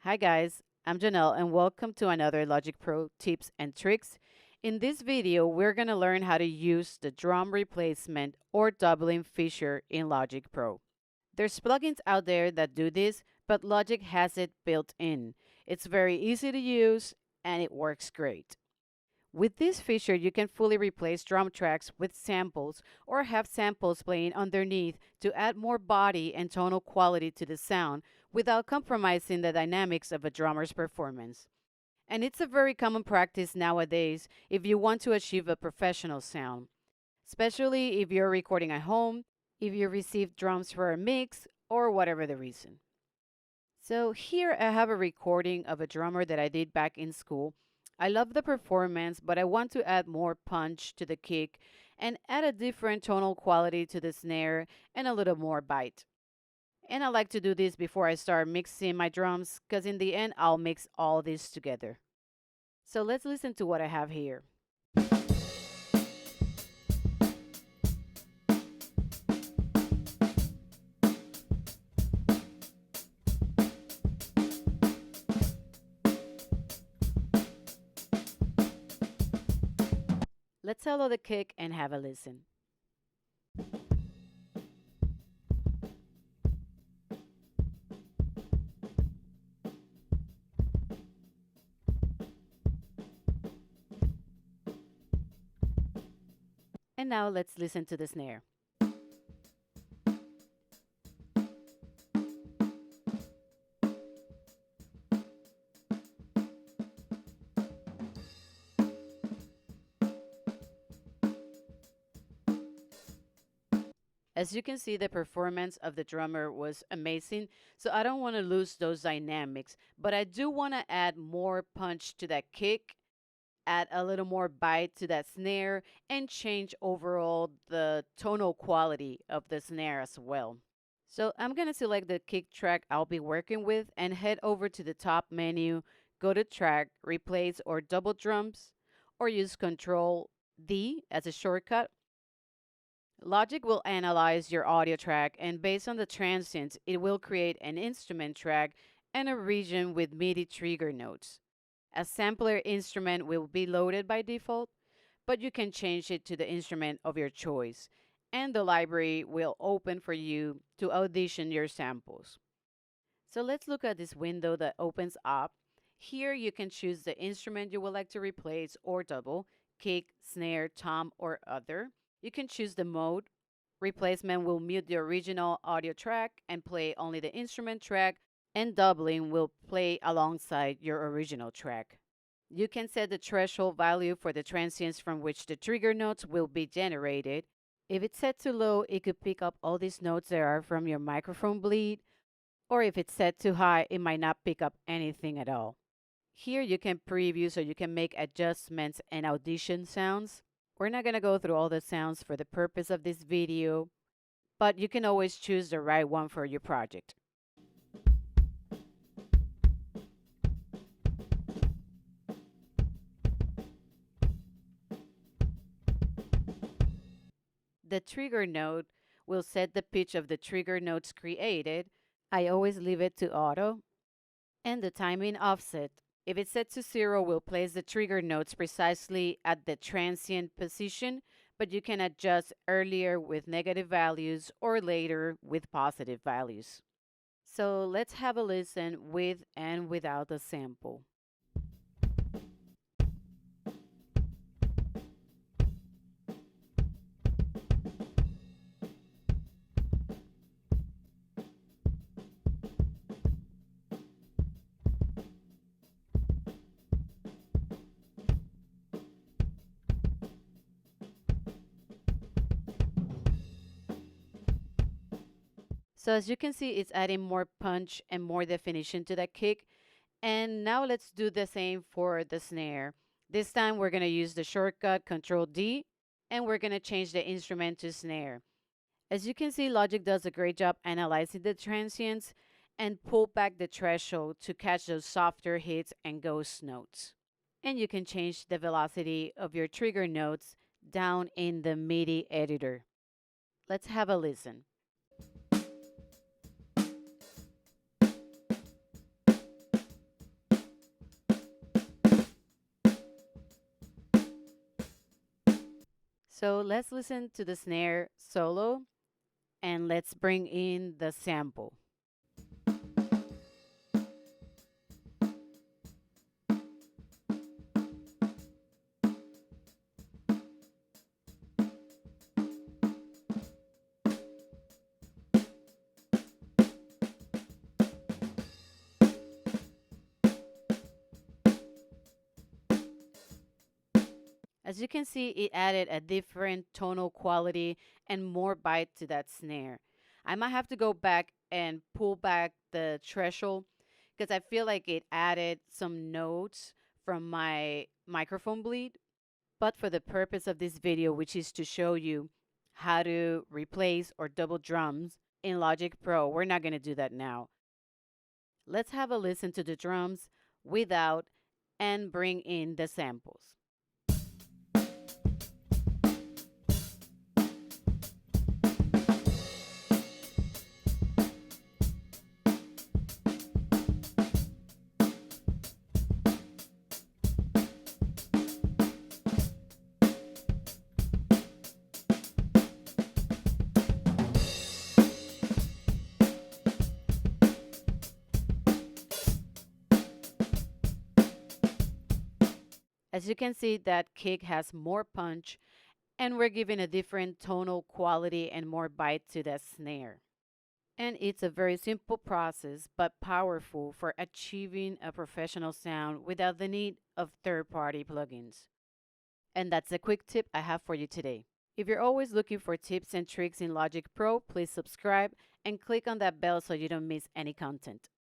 Hi guys, I'm Janelle and welcome to another Logic Pro tips and tricks. In this video, we're going to learn how to use the drum replacement or doubling feature in Logic Pro. There's plugins out there that do this, but Logic has it built in. It's very easy to use and it works great. With this feature, you can fully replace drum tracks with samples or have samples playing underneath to add more body and tonal quality to the sound without compromising the dynamics of a drummer's performance. And it's a very common practice nowadays if you want to achieve a professional sound, especially if you're recording at home, if you receive drums for a mix, or whatever the reason. So here I have a recording of a drummer that I did back in school. I love the performance, but I want to add more punch to the kick and add a different tonal quality to the snare and a little more bite. And I like to do this before I start mixing my drums because in the end I'll mix all this together. So let's listen to what I have here. Let's solo the kick and have a listen. And now let's listen to the snare. As you can see, the performance of the drummer was amazing, so I don't want to lose those dynamics, but I do want to add more punch to that kick, add a little more bite to that snare, and change overall the tonal quality of the snare as well. So I'm going to select the kick track I'll be working with and head over to the top menu, go to track, replace or double drums, or use Control D as a shortcut. Logic will analyze your audio track, and based on the transients, it will create an instrument track and a region with MIDI trigger notes. A sampler instrument will be loaded by default, but you can change it to the instrument of your choice, and the library will open for you to audition your samples. So let's look at this window that opens up. Here you can choose the instrument you would like to replace or double, kick, snare, tom, or other. You can choose the mode. Replacement will mute the original audio track and play only the instrument track, and doubling will play alongside your original track. You can set the threshold value for the transients from which the trigger notes will be generated. If it's set too low, it could pick up all these notes that are from your microphone bleed, or if it's set too high, it might not pick up anything at all. Here you can preview so you can make adjustments and audition sounds. We're not going to go through all the sounds for the purpose of this video, but you can always choose the right one for your project. The trigger note will set the pitch of the trigger notes created. I always leave it to auto. And the timing offset. If it's set to 0, we'll place the trigger notes precisely at the transient position, but you can adjust earlier with negative values or later with positive values. So let's have a listen with and without a sample. So as you can see, it's adding more punch and more definition to that kick. And now let's do the same for the snare. This time we're going to use the shortcut Control D, and we're going to change the instrument to snare. As you can see, Logic does a great job analyzing the transients and pull back the threshold to catch those softer hits and ghost notes. And you can change the velocity of your trigger notes down in the MIDI editor. Let's have a listen. So let's listen to the snare solo and let's bring in the sample. As you can see, it added a different tonal quality and more bite to that snare. I might have to go back and pull back the threshold because I feel like it added some notes from my microphone bleed. But for the purpose of this video, which is to show you how to replace or double drums in Logic Pro, we're not going to do that now. Let's have a listen to the drums without and bring in the samples. As you can see, that kick has more punch, and we're giving a different tonal quality and more bite to that snare. And it's a very simple process, but powerful for achieving a professional sound without the need of third-party plugins. And that's a quick tip I have for you today. If you're always looking for tips and tricks in Logic Pro, please subscribe and click on that bell so you don't miss any content.